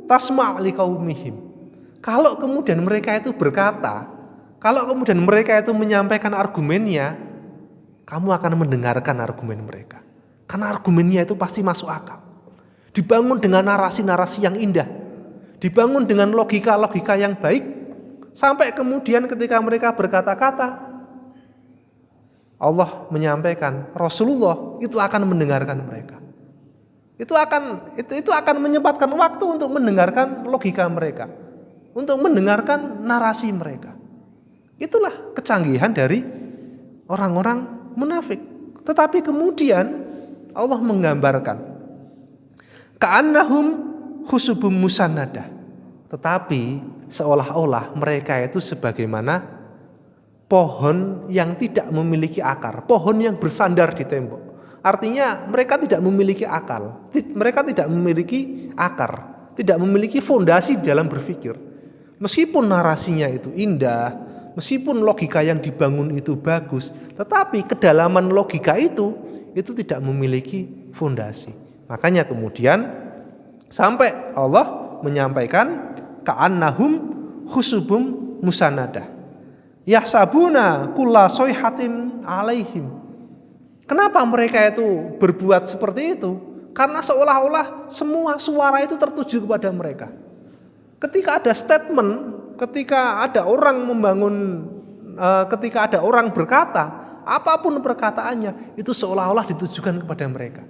tasma' liqaumihim. Kalau kemudian mereka itu berkata, kalau kemudian mereka itu menyampaikan argumennya, kamu akan mendengarkan argumen mereka. Karena argumennya itu pasti masuk akal. Dibangun dengan narasi-narasi yang indah. Dibangun dengan logika-logika yang baik. Sampai kemudian ketika mereka berkata-kata, Allah menyampaikan Rasulullah itu akan mendengarkan mereka. Itu akan menyempatkan waktu untuk mendengarkan logika mereka, untuk mendengarkan narasi mereka. Itulah kecanggihan dari orang-orang munafik. Tetapi kemudian Allah menggambarkan ka'annahum khusubum musannadah. Tetapi seolah-olah mereka itu sebagaimana pohon yang tidak memiliki akar, pohon yang bersandar di tembok. Artinya mereka tidak memiliki akal, mereka tidak memiliki akar, tidak memiliki fondasi dalam berpikir. Meskipun narasinya itu indah, meskipun logika yang dibangun itu bagus, tetapi kedalaman logika itu tidak memiliki fondasi. Makanya kemudian sampai Allah menyampaikan ka'annahum khusubum musannadah. Yahsabuna kulla soyhatin alaihim. Kenapa mereka itu berbuat seperti itu? Karena seolah-olah semua suara itu tertuju kepada mereka. Ketika ada statement, ketika ada orang ketika ada orang berkata, apapun perkataannya itu seolah-olah ditujukan kepada mereka.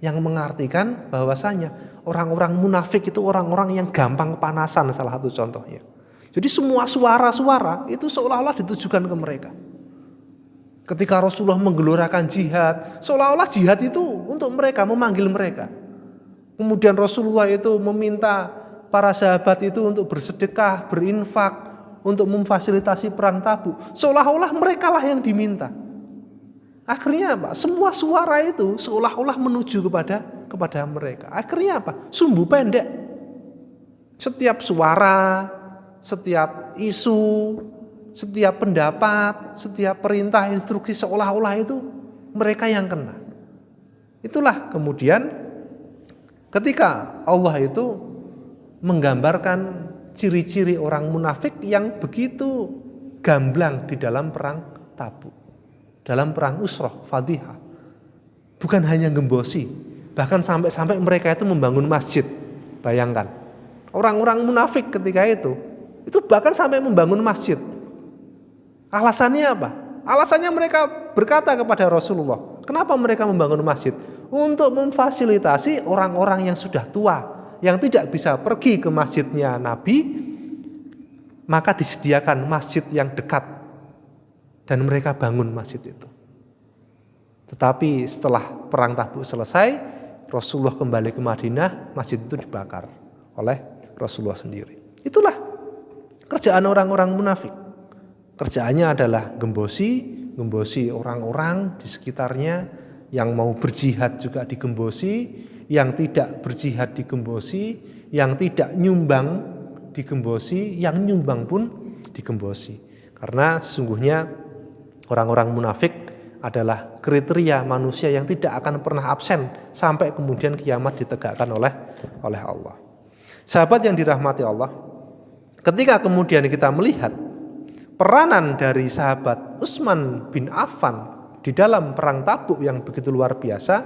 Yang mengartikan bahwasanya orang-orang munafik itu orang-orang yang gampang kepanasan, salah satu contohnya. Jadi semua suara-suara itu seolah-olah ditujukan ke mereka. Ketika Rasulullah menggelorakan jihad, seolah-olah jihad itu untuk mereka, memanggil mereka. Kemudian Rasulullah itu meminta para sahabat itu untuk bersedekah, berinfak, untuk memfasilitasi perang Tabuk. Seolah-olah mereka lah yang diminta. Akhirnya apa? Semua suara itu seolah-olah menuju kepada mereka. Akhirnya apa? Sumbu pendek. Setiap suara, setiap isu, setiap pendapat, setiap perintah, instruksi seolah-olah itu mereka yang kena. Itulah kemudian ketika Allah itu menggambarkan ciri-ciri orang munafik yang begitu gamblang di dalam perang Tabuk, dalam perang Usrah, Fadhihah. Bukan hanya gembosi, bahkan sampai mereka itu membangun masjid. Bayangkan, orang-orang munafik ketika itu bahkan sampai membangun masjid. Alasannya apa? Alasannya mereka berkata kepada Rasulullah, kenapa mereka membangun masjid? Untuk memfasilitasi orang-orang yang sudah tua, yang tidak bisa pergi ke masjidnya Nabi, maka disediakan masjid yang dekat dan mereka bangun masjid itu. Tetapi setelah perang Tabuk selesai, Rasulullah kembali ke Madinah, masjid itu dibakar oleh Rasulullah sendiri. Itulah kerjaan orang-orang munafik. Kerjaannya adalah gembosi orang-orang di sekitarnya, yang mau berjihad juga digembosi, yang tidak berjihad digembosi, yang tidak nyumbang digembosi, yang nyumbang pun digembosi. Karena sesungguhnya orang-orang munafik adalah kriteria manusia yang tidak akan pernah absen sampai kemudian kiamat ditegakkan oleh Allah. Sahabat yang dirahmati Allah, ketika kemudian kita melihat peranan dari sahabat Utsman bin Affan di dalam perang Tabuk yang begitu luar biasa,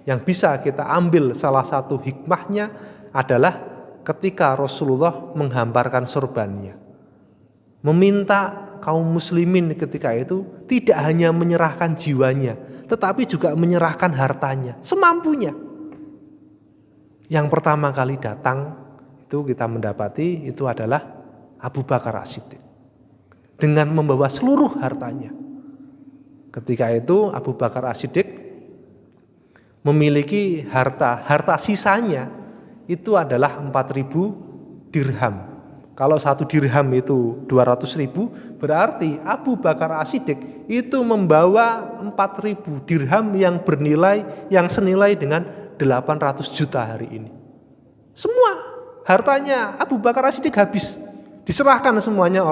yang bisa kita ambil salah satu hikmahnya adalah ketika Rasulullah menghamparkan sorbannya, meminta kaum muslimin ketika itu tidak hanya menyerahkan jiwanya, tetapi juga menyerahkan hartanya semampunya. Yang pertama kali datang itu kita mendapati itu adalah Abu Bakar As-Siddiq dengan membawa seluruh hartanya. Ketika itu Abu Bakar As-Siddiq memiliki harta sisanya itu adalah 4.000 dirham. Kalau 1 dirham itu 200.000, berarti Abu Bakar As-Siddiq itu membawa 4.000 dirham yang senilai dengan 800 juta hari ini. Semua hartanya Abu Bakar As-Siddiq habis, diserahkan semuanya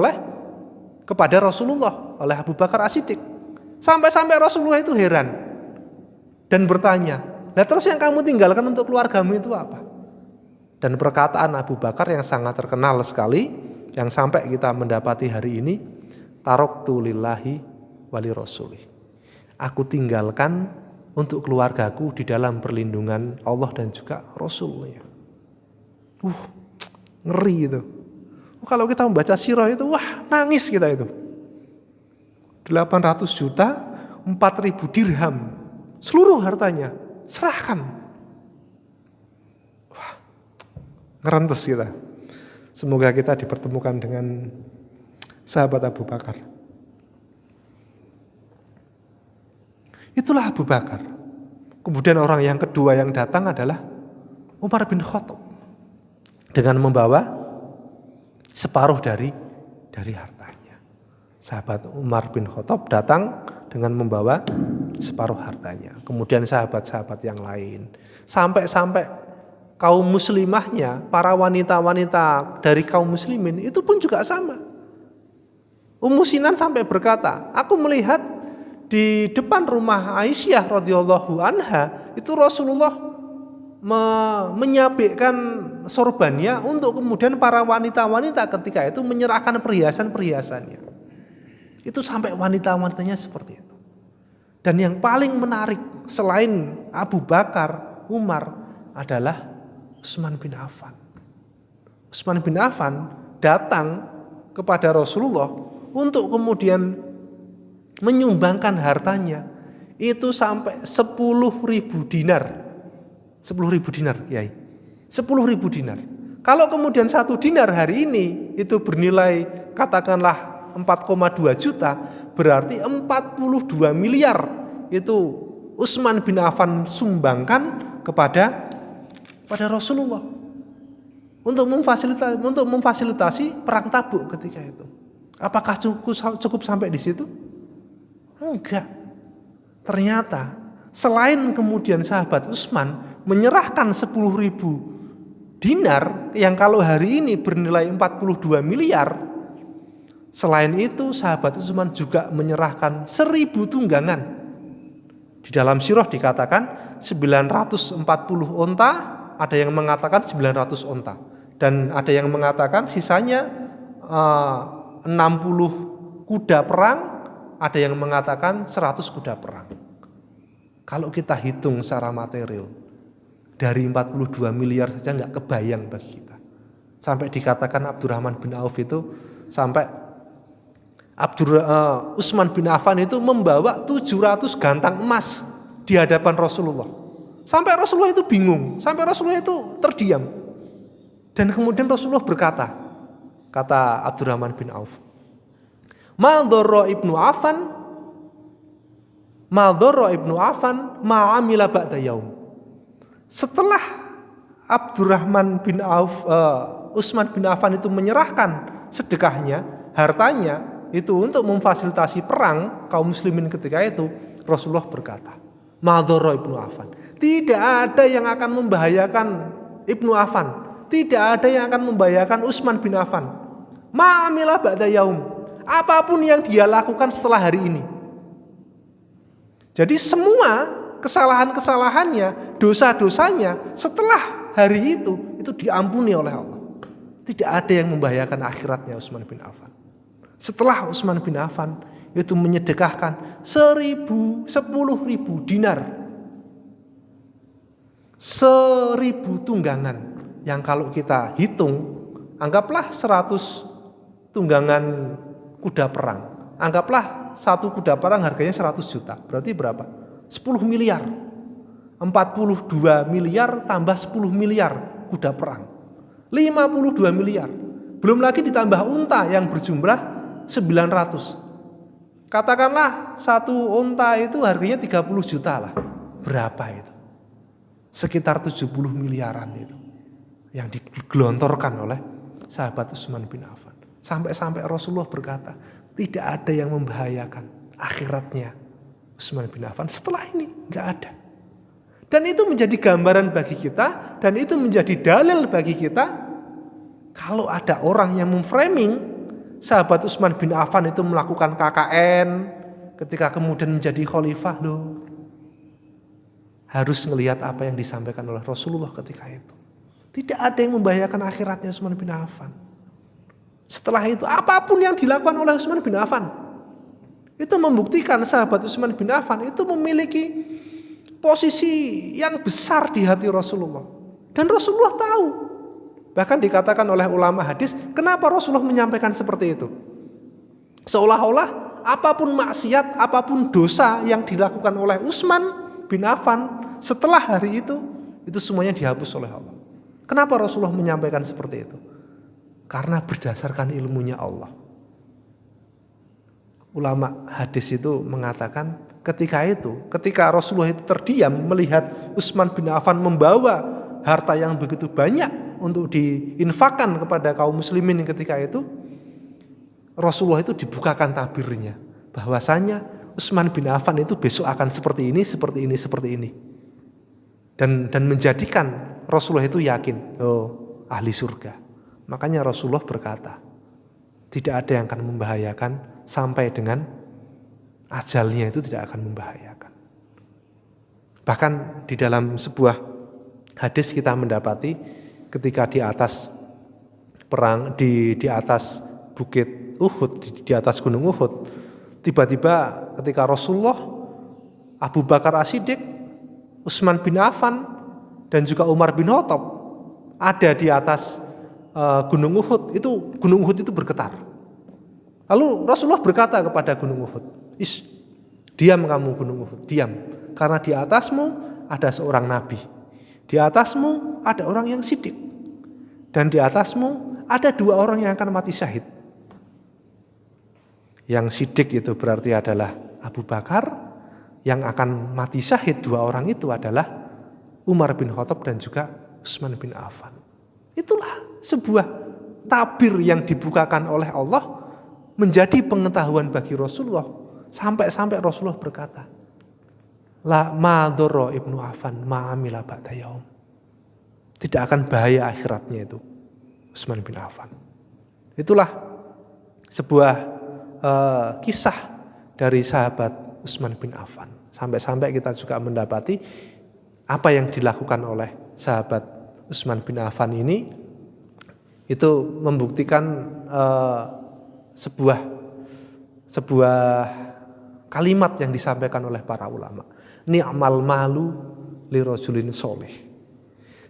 kepada Rasulullah oleh Abu Bakar As-Siddiq. Sampai Rasulullah itu heran dan bertanya, "Lah terus yang kamu tinggalkan untuk keluargamu itu apa?" Dan perkataan Abu Bakar yang sangat terkenal sekali, yang sampai kita mendapati hari ini, "Taraktu lillahi wali rasulih." Aku tinggalkan untuk keluargaku di dalam perlindungan Allah dan juga Rasulnya. Ngeri itu. Kalau kita membaca sirah itu, nangis kita itu. 800 juta 4.000 dirham, seluruh hartanya, serahkan. Wah, ngerentes kita. Semoga kita dipertemukan dengan sahabat Abu Bakar. Itulah Abu Bakar. Kemudian orang yang kedua yang datang adalah Umar bin Khattab dengan membawa separuh dari hartanya. Sahabat Umar bin Khattab datang dengan membawa separuh hartanya. Kemudian sahabat-sahabat yang lain. Sampai-sampai kaum muslimahnya, para wanita-wanita dari kaum muslimin itu pun juga sama. Ummu Sinan sampai berkata, aku melihat di depan rumah Aisyah radhiyallahu anha itu Rasulullah menyabikkan sorbannya untuk kemudian para wanita-wanita ketika itu menyerahkan perhiasan-perhiasannya. Itu sampai wanita-wanitanya seperti itu. Dan yang paling menarik selain Abu Bakar, Umar adalah Utsman bin Affan. Utsman bin Affan datang kepada Rasulullah untuk kemudian menyumbangkan hartanya itu sampai 10.000 dinar. 10.000 dinar, Kiai. 10.000 dinar. Kalau kemudian 1 dinar hari ini itu bernilai katakanlah 4,2 juta, berarti 42 miliar itu Utsman bin Affan sumbangkan kepada Rasulullah untuk memfasilitasi perang Tabuk ketika itu. Apakah cukup sampai di situ? Enggak. Ternyata selain kemudian sahabat Utsman menyerahkan 10.000 dinar yang kalau hari ini bernilai 42 miliar, selain itu sahabat Utsman juga menyerahkan 1.000 tunggangan. Di dalam sirah dikatakan 940 onta, ada yang mengatakan 900 onta, dan ada yang mengatakan sisanya 60 kuda perang, ada yang mengatakan 100 kuda perang. Kalau kita hitung secara material, dari 42 miliar saja nggak kebayang bagi kita. Sampai dikatakan Abdurrahman bin Auf itu sampai Utsman bin Affan itu membawa 700 gantang emas di hadapan Rasulullah. Sampai Rasulullah itu bingung, sampai Rasulullah itu terdiam. Dan kemudian Rasulullah berkata, kata Abdurrahman bin Auf, Ma dharra ibnu Affan ma'amila ba'da yaum. Setelah Abdurrahman bin Auf, Utsman bin Affan itu menyerahkan sedekahnya, hartanya itu untuk memfasilitasi perang kaum muslimin ketika itu, Rasulullah berkata, Ma dharra ibnu Affan. Tidak ada yang akan membahayakan Ibnu Affan, tidak ada yang akan membahayakan Utsman bin Affan. Ma'amila ba'da yaum. Apapun yang dia lakukan setelah hari ini. Jadi semua kesalahan-kesalahannya, dosa-dosanya setelah hari itu diampuni oleh Allah. Tidak ada yang membahayakan akhiratnya Utsman bin Affan. Setelah Utsman bin Affan itu menyedekahkan 10.000 dinar, 1.000 tunggangan, yang kalau kita hitung anggaplah 100 tunggangan kuda perang. Anggaplah satu kuda perang harganya 100 juta. Berarti berapa? 10 miliar. 42 miliar tambah 10 miliar kuda perang. 52 miliar. Belum lagi ditambah unta yang berjumlah 900. Katakanlah satu unta itu harganya 30 juta lah. Berapa itu? Sekitar 70 miliaran itu yang digelontorkan oleh sahabat Utsman bin Affan. Sampai-sampai Rasulullah berkata, tidak ada yang membahayakan akhiratnya Utsman bin Affan setelah ini, enggak ada. Dan itu menjadi gambaran bagi kita, dan itu menjadi dalil bagi kita kalau ada orang yang memframing sahabat Utsman bin Affan itu melakukan KKN ketika kemudian menjadi khalifah, loh, harus melihat apa yang disampaikan oleh Rasulullah ketika itu. Tidak ada yang membahayakan akhiratnya Utsman bin Affan. Setelah itu apapun yang dilakukan oleh Utsman bin Affan itu membuktikan sahabat Utsman bin Affan itu memiliki posisi yang besar di hati Rasulullah. Dan Rasulullah tahu. Bahkan dikatakan oleh ulama hadis, kenapa Rasulullah menyampaikan seperti itu? Seolah-olah apapun maksiat, apapun dosa yang dilakukan oleh Utsman bin Affan setelah hari itu semuanya dihapus oleh Allah. Kenapa Rasulullah menyampaikan seperti itu? Karena berdasarkan ilmunya Allah. Ulama hadis itu mengatakan ketika Rasulullah itu terdiam melihat Utsman bin Affan membawa harta yang begitu banyak untuk diinfakkan kepada kaum muslimin ketika itu, Rasulullah itu dibukakan tabirnya bahwasanya Utsman bin Affan itu besok akan seperti ini, seperti ini, seperti ini. Dan menjadikan Rasulullah itu yakin, ahli surga. Makanya Rasulullah berkata, tidak ada yang akan membahayakan sampai dengan ajalnya itu tidak akan membahayakan. Bahkan di dalam sebuah hadis kita mendapati ketika di atas perang di atas bukit Uhud, di atas gunung Uhud, tiba-tiba ketika Rasulullah, Abu Bakar As-Siddiq, Utsman bin Affan dan juga Umar bin Khattab ada di atas gunung Uhud, gunung Uhud itu bergetar. Lalu Rasulullah berkata kepada gunung Uhud, diam kamu gunung Uhud, diam. Karena di atasmu ada seorang nabi, di atasmu ada orang yang siddiq, dan di atasmu ada 2 orang yang akan mati syahid. Yang siddiq itu berarti adalah Abu Bakar, yang akan mati syahid 2 orang itu adalah Umar bin Khattab dan juga Utsman bin Affan. Itulah sebuah tabir yang dibukakan oleh Allah menjadi pengetahuan bagi Rasulullah, sampai Rasulullah berkata, la madoro ibnu Affan ma'amila ba'da yaum. Tidak akan bahaya akhiratnya itu Utsman bin Affan. Itulah sebuah kisah dari sahabat Utsman bin Affan. Sampai kita juga mendapati apa yang dilakukan oleh sahabat Utsman bin Affan ini itu membuktikan sebuah kalimat yang disampaikan oleh para ulama. Ni'mal malu li rajulin sholih.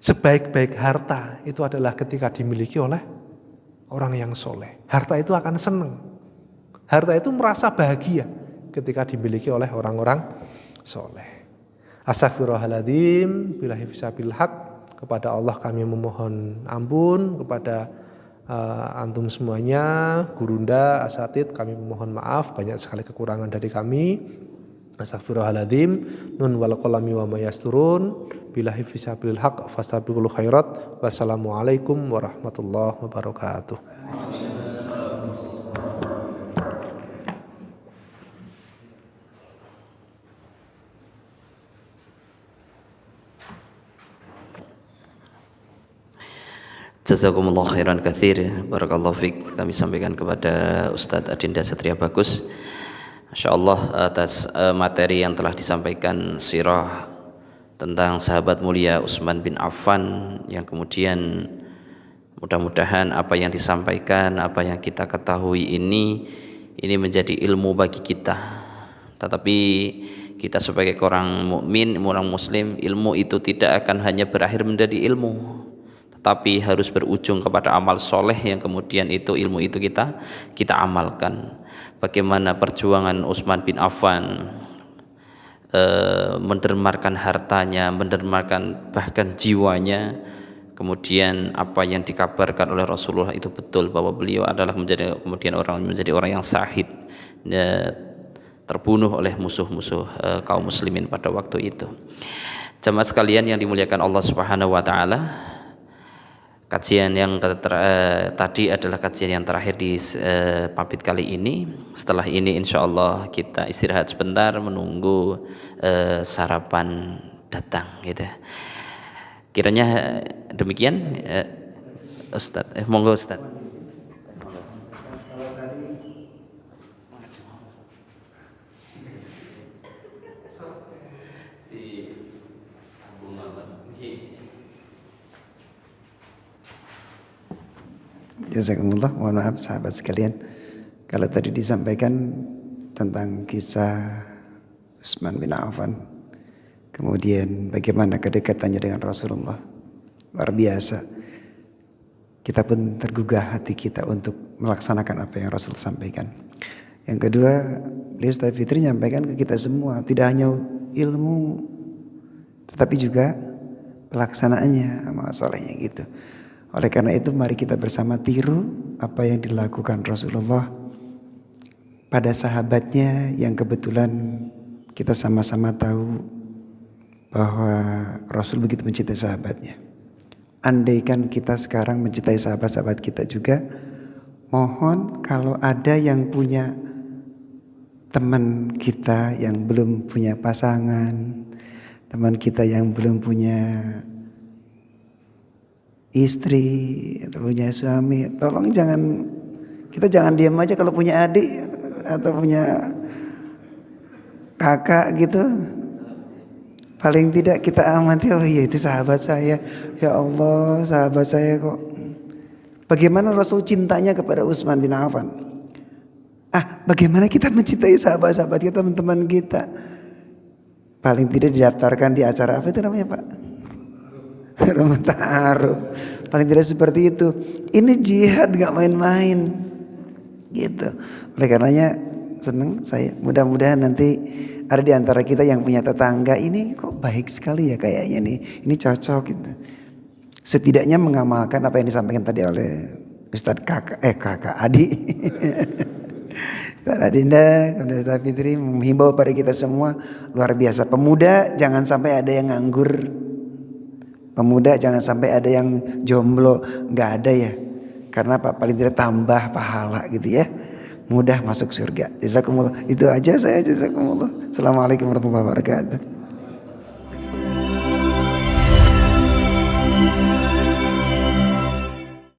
Sebaik-baik harta itu adalah ketika dimiliki oleh orang yang soleh. Harta itu akan senang. Harta itu merasa bahagia ketika dimiliki oleh orang-orang soleh. Astaghfirullahaladzim, billahi fisabil haq. Kepada Allah kami memohon ampun, kepada antum semuanya, gurunda, asatid, kami memohon maaf, banyak sekali kekurangan dari kami. Astaghfirullahaladzim, nun wal qalami wa ma yasturun, billahi fisabilil haq, fastabiqul khairat. Wassalamualaikum warahmatullahi wabarakatuh. Jazakumullah khairan katsir, barakallahu fiik. Kami sampaikan kepada Ustadz Adinda Satria Bagus, Masya-Allah, atas materi yang telah disampaikan, sirah tentang sahabat mulia Utsman bin Affan, yang kemudian mudah-mudahan apa yang disampaikan, apa yang kita ketahui ini menjadi ilmu bagi kita. Tetapi kita sebagai orang mukmin, orang muslim, ilmu itu tidak akan hanya berakhir menjadi ilmu, tapi harus berujung kepada amal soleh yang kemudian ilmu itu kita amalkan. Bagaimana perjuangan Utsman bin Affan mendermakan hartanya, mendermakan bahkan jiwanya, kemudian apa yang dikabarkan oleh Rasulullah itu betul, bahwa beliau adalah menjadi orang yang syahid, terbunuh oleh musuh-musuh kaum muslimin pada waktu itu. Jamaah sekalian yang dimuliakan Allah Subhanahu wa taala, kajian yang tadi adalah kajian yang terakhir di pamit kali ini. Setelah ini insya Allah kita istirahat sebentar menunggu sarapan datang, gitu. Kiranya demikian, Ustadz. Monggo Ustadz. Jazakumullah, mohon maaf sahabat sekalian, kalau tadi disampaikan tentang kisah Utsman bin Affan, kemudian bagaimana kedekatannya dengan Rasulullah, luar biasa. Kita pun tergugah hati kita untuk melaksanakan apa yang Rasul sampaikan. Yang kedua, beliau Ustaz Fitri nyampaikan ke kita semua, tidak hanya ilmu tetapi juga pelaksanaannya, amal solehnya gitu. Oleh karena itu mari kita bersama tiru apa yang dilakukan Rasulullah pada sahabatnya yang kebetulan kita sama-sama tahu bahwa Rasul begitu mencintai sahabatnya. Andaikan kita sekarang mencintai sahabat-sahabat kita juga, mohon kalau ada yang punya teman kita yang belum punya pasangan, teman kita yang belum punya istri atau punya suami, tolong kita jangan diam aja kalau punya adik atau punya kakak gitu. Paling tidak kita amati, oh iya itu sahabat saya, ya Allah sahabat saya kok. Bagaimana Rasul cintanya kepada Utsman bin Affan? Bagaimana kita mencintai sahabat-sahabat kita, teman-teman kita? Paling tidak didaftarkan di acara apa itu namanya Pak? Rumah ta'aruf. Paling tidak seperti itu. Ini jihad gak main-main gitu. Oleh karenanya senang saya, mudah-mudahan nanti ada di antara kita yang punya tetangga ini kok baik sekali ya kayaknya nih, ini cocok gitu. Setidaknya mengamalkan apa yang disampaikan tadi oleh Ustadz kakak Adi. Ustadz Adinda, Ustadz Fitri menghimbau pada kita semua luar biasa. Pemuda jangan sampai ada yang nganggur. Pemuda jangan sampai ada yang jomblo, nggak ada ya. Karena Pak paling tidak tambah pahala gitu ya. Mudah masuk surga. Jazakumullah. Itu aja saya, jazakumullah. Assalamualaikum warahmatullahi wabarakatuh.